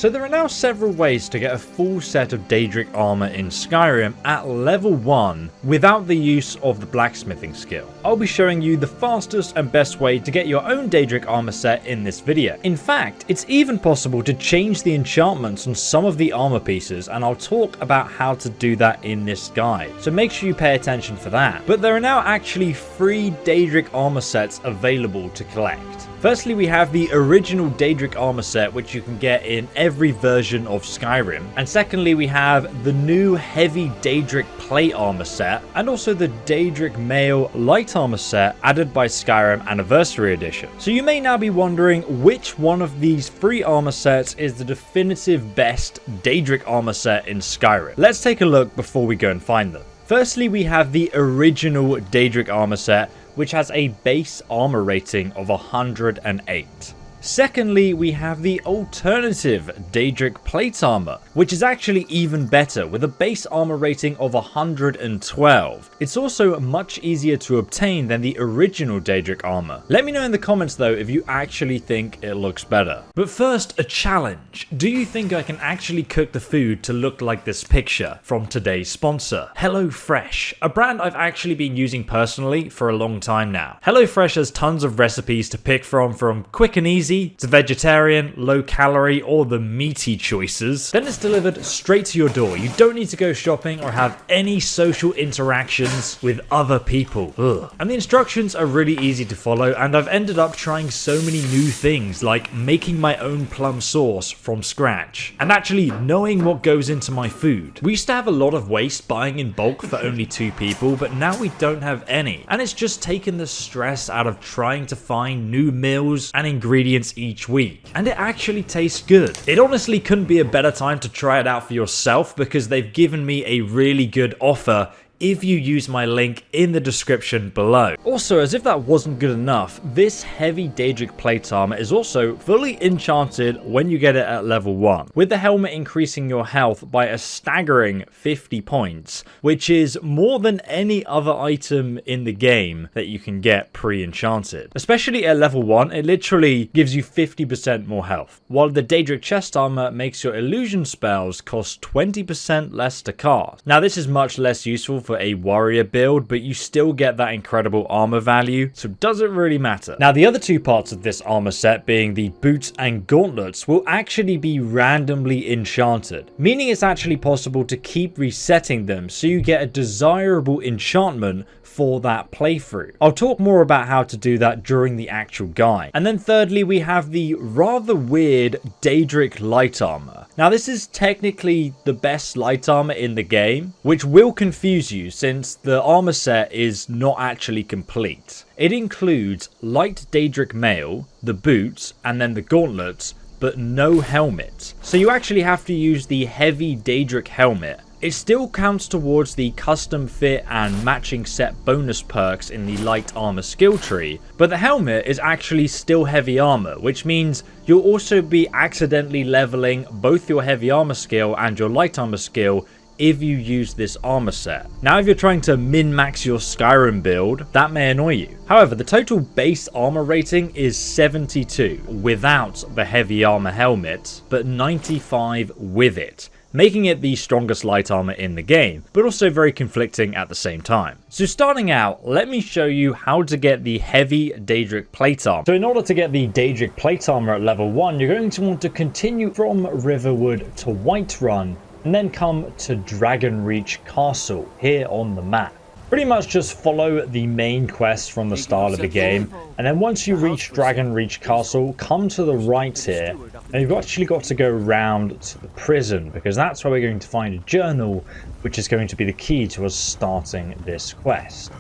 So there are now several ways to get a full set of Daedric armor in Skyrim at level 1 without the use of the blacksmithing skill. I'll be showing you the fastest and best way to get your own Daedric armor set in this video. In fact, it's even possible to change the enchantments on some of the armor pieces, and I'll talk about how to do that in this guide, so make sure you pay attention for that. But there are now actually 3 Daedric armor sets available to collect. Firstly, we have the original Daedric armor set, which you can get in every version of Skyrim. And secondly, we have the new heavy Daedric plate armor set, and also the Daedric mail light armor set added by Skyrim Anniversary Edition. So you may now be wondering which one of these 3 armor sets is the definitive best Daedric armor set in Skyrim. Let's take a look before we go and find them. Firstly, we have the original Daedric armor set, which has a base armor rating of 108. Secondly, we have the alternative Daedric plate armor, which is actually even better with a base armor rating of 112. It's also much easier to obtain than the original Daedric armor. Let me know in the comments though if you actually think it looks better. But first, a challenge. Do you think I can actually cook the food to look like this picture from today's sponsor, HelloFresh, a brand I've actually been using personally for a long time now. HelloFresh has tons of recipes to pick from quick and easy to vegetarian, low calorie, or the meaty choices. Then it's delivered straight to your door. You don't need to go shopping or have any social interactions with other people. Ugh. And the instructions are really easy to follow, and I've ended up trying so many new things like making my own plum sauce from scratch and actually knowing what goes into my food. We used to have a lot of waste buying in bulk for only 2 people, but now we don't have any, and it's just taken the stress out of trying to find new meals and ingredients each week, and it actually tastes good. It honestly couldn't be a better time to try it out for yourself, because they've given me a really good offer if you use my link in the description below. Also, as if that wasn't good enough, this heavy Daedric plate armor is also fully enchanted when you get it at level 1, with the helmet increasing your health by a staggering 50 points, which is more than any other item in the game that you can get pre-enchanted. Especially at level 1, it literally gives you 50% more health, while the Daedric chest armor makes your illusion spells cost 20% less to cast. Now, this is much less useful for a warrior build, but you still get that incredible armor value, so does it really matter? Now, the other 2 parts of this armor set, being the boots and gauntlets, will actually be randomly enchanted, meaning it's actually possible to keep resetting them so you get a desirable enchantment for that playthrough. I'll talk more about how to do that during the actual guide. And then thirdly, we have the rather weird Daedric light armor. Now, this is technically the best light armor in the game, which will confuse you since the armor set is not actually complete. It includes light Daedric mail, the boots, and then the gauntlets, but no helmet. So you actually have to use the heavy Daedric helmet. It still counts towards the custom fit and matching set bonus perks in the light armor skill tree, but the helmet is actually still heavy armor, which means you'll also be accidentally leveling both your heavy armor skill and your light armor skill if you use this armor set. Now, if you're trying to min-max your Skyrim build, that may annoy you. However, the total base armor rating is 72 without the heavy armor helmet, but 95 with it, making it the strongest light armor in the game, but also very conflicting at the same time. So starting out, let me show you how to get the heavy Daedric plate armor. So in order to get the Daedric plate armor at level 1, you're going to want to continue from Riverwood to Whiterun, and then come to Dragonreach Castle here on the map. Pretty much just follow the main quest from the start of the game, and then once you reach Dragonreach Castle, come to the right here, and you've actually got to go round to the prison, because that's where we're going to find a journal, which is going to be the key to us starting this quest.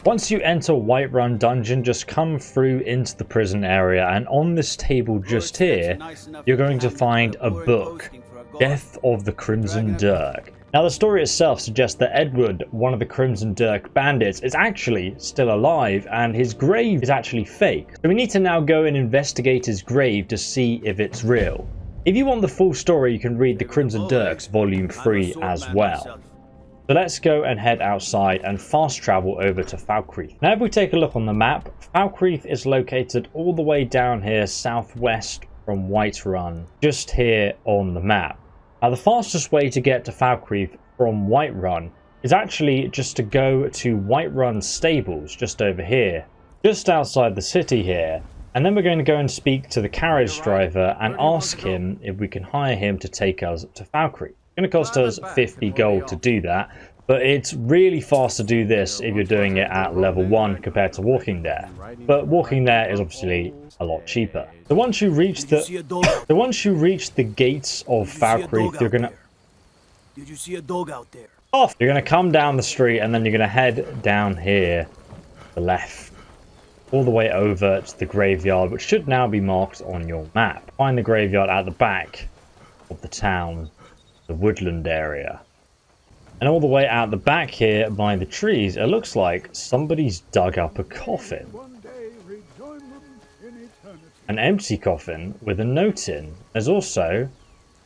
Once you enter Whiterun Dungeon, just come through into the prison area, and on this table just here, you're going to find a book, Death of the Crimson Dirk. Now, the story itself suggests that Edward, one of the Crimson Dirk bandits, is actually still alive, and his grave is actually fake. So we need to now go and investigate his grave to see if it's real. If you want the full story, you can read the Crimson Dirks Volume 3 as well. So let's go and head outside and fast travel over to Falkreath. Now, if we take a look on the map, Falkreath is located all the way down here southwest from Whiterun just here on the map. Now, the fastest way to get to Falkreath from Whiterun is actually just to go to Whiterun Stables, just over here, just outside the city here. And then we're going to go and speak to the carriage driver and ask him if we can hire him to take us to Falkreath. It's going to cost us 50 gold to do that, but it's really fast to do this if you're doing it at level 1 compared to walking there. But walking there is obviously a lot cheaper. So once you reach the gates of Falkreath, you're going to... Did you see a dog out there? Off! You're going to come down the street and then you're going to head down here to the left, all the way over to the graveyard, which should now be marked on your map. Find the graveyard at the back of the town, the woodland area. And all the way out the back here by the trees, it looks like somebody's dug up a coffin. An empty coffin with a note in. There's also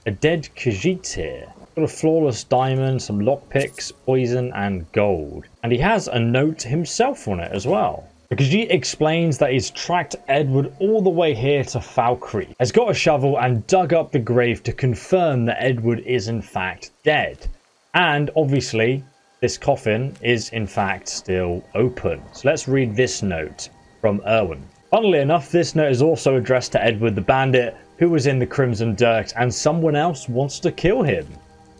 a dead Khajiit here. Got a flawless diamond, some lockpicks, poison, and gold. And he has a note himself on it as well. The Khajiit explains that he's tracked Edward all the way here to Falkreath, has got a shovel and dug up the grave to confirm that Edward is in fact dead. And obviously, this coffin is in fact still open. So let's read this note from Erwin. Funnily enough, this note is also addressed to Edward the Bandit, who was in the Crimson Dirks, and someone else wants to kill him.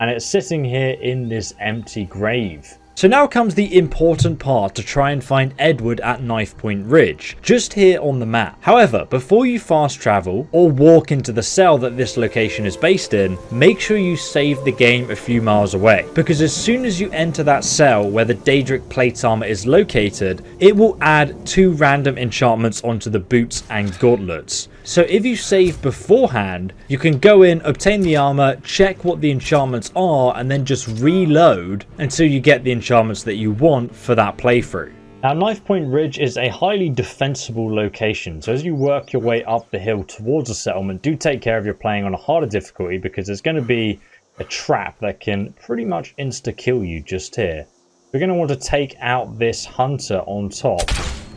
And it's sitting here in this empty grave. So now comes the important part to try and find Edward at Knife Point Ridge, just here on the map. However, before you fast travel or walk into the cell that this location is based in, make sure you save the game a few miles away, because as soon as you enter that cell where the Daedric plate armor is located, it will add 2 random enchantments onto the boots and gauntlets. So if you save beforehand, you can go in, obtain the armor, check what the enchantments are, and then just reload until you get the enchantments that you want for that playthrough. Now, Knife Point Ridge is a highly defensible location, so as you work your way up the hill towards the settlement, do take care if you're playing on a harder difficulty, because there's going to be a trap that can pretty much insta-kill you just here. We're going to want to take out this hunter on top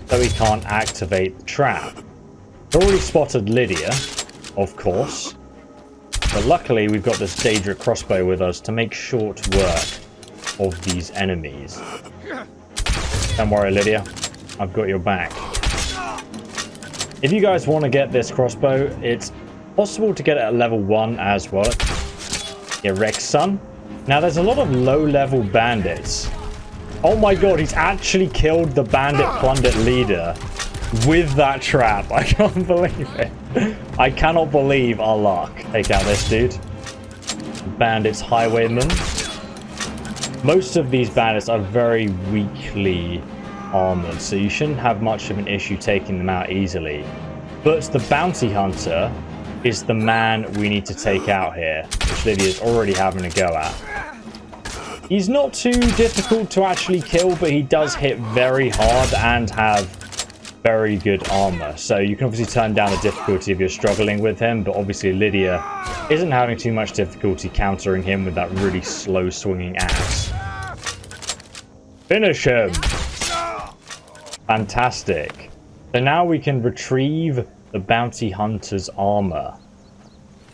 so he can't activate the trap. We've already spotted Lydia, of course, but luckily we've got this Daedric crossbow with us to make short work of these enemies. Don't worry, Lydia, I've got your back. If you guys want to get this crossbow, it's possible to get it at level 1 as well. Yeah, Rex son. Now there's a lot of low-level bandits. Oh my god, he's actually killed the bandit plunder leader with that trap. I can't believe it. I cannot believe our luck. Take out this dude. Bandits highwayman. Most of these bandits are very weakly armored, so you shouldn't have much of an issue taking them out easily. But the bounty hunter is the man we need to take out here, which Lydia's already having a go at. He's not too difficult to actually kill, but he does hit very hard and have very good armor, so you can obviously turn down the difficulty if you're struggling with him, but obviously Lydia isn't having too much difficulty countering him with that really slow swinging axe. Finish him! Fantastic. So now we can retrieve the bounty hunter's armor.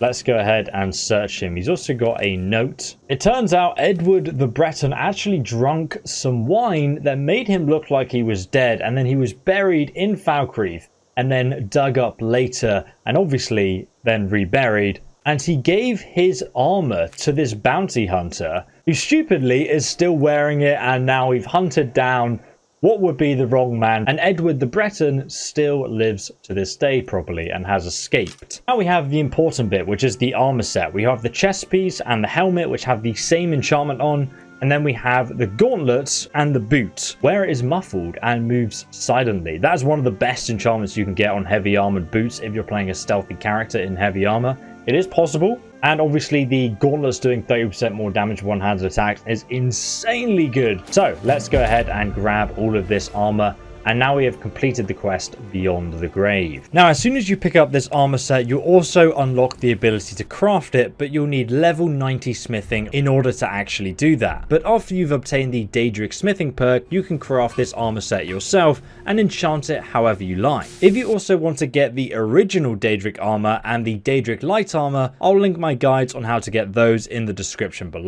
Let's go ahead and search him. He's also got a note. It turns out Edward the Breton actually drunk some wine that made him look like he was dead, and then he was buried in Falkreath and then dug up later and obviously then reburied. And he gave his armor to this bounty hunter who stupidly is still wearing it, and now we've hunted down what would be the wrong man, and Edward the Breton still lives to this day probably and has escaped. Now we have the important bit, which is the armor set. We have the chest piece and the helmet, which have the same enchantment on, and then we have the gauntlets and the boot, where it is muffled and moves silently. That is one of the best enchantments you can get on heavy armored boots if you're playing a stealthy character in heavy armor. It is possible, and obviously the gauntlets doing 30% more damage one-handed attacks is insanely good. So let's go ahead and grab all of this armor And now we have completed the quest Beyond the Grave. Now, as soon as you pick up this armor set, you'll also unlock the ability to craft it, but you'll need level 90 smithing in order to actually do that. But after you've obtained the Daedric smithing perk, you can craft this armor set yourself and enchant it however you like. If you also want to get the original Daedric armor and the Daedric light armor, I'll link my guides on how to get those in the description below.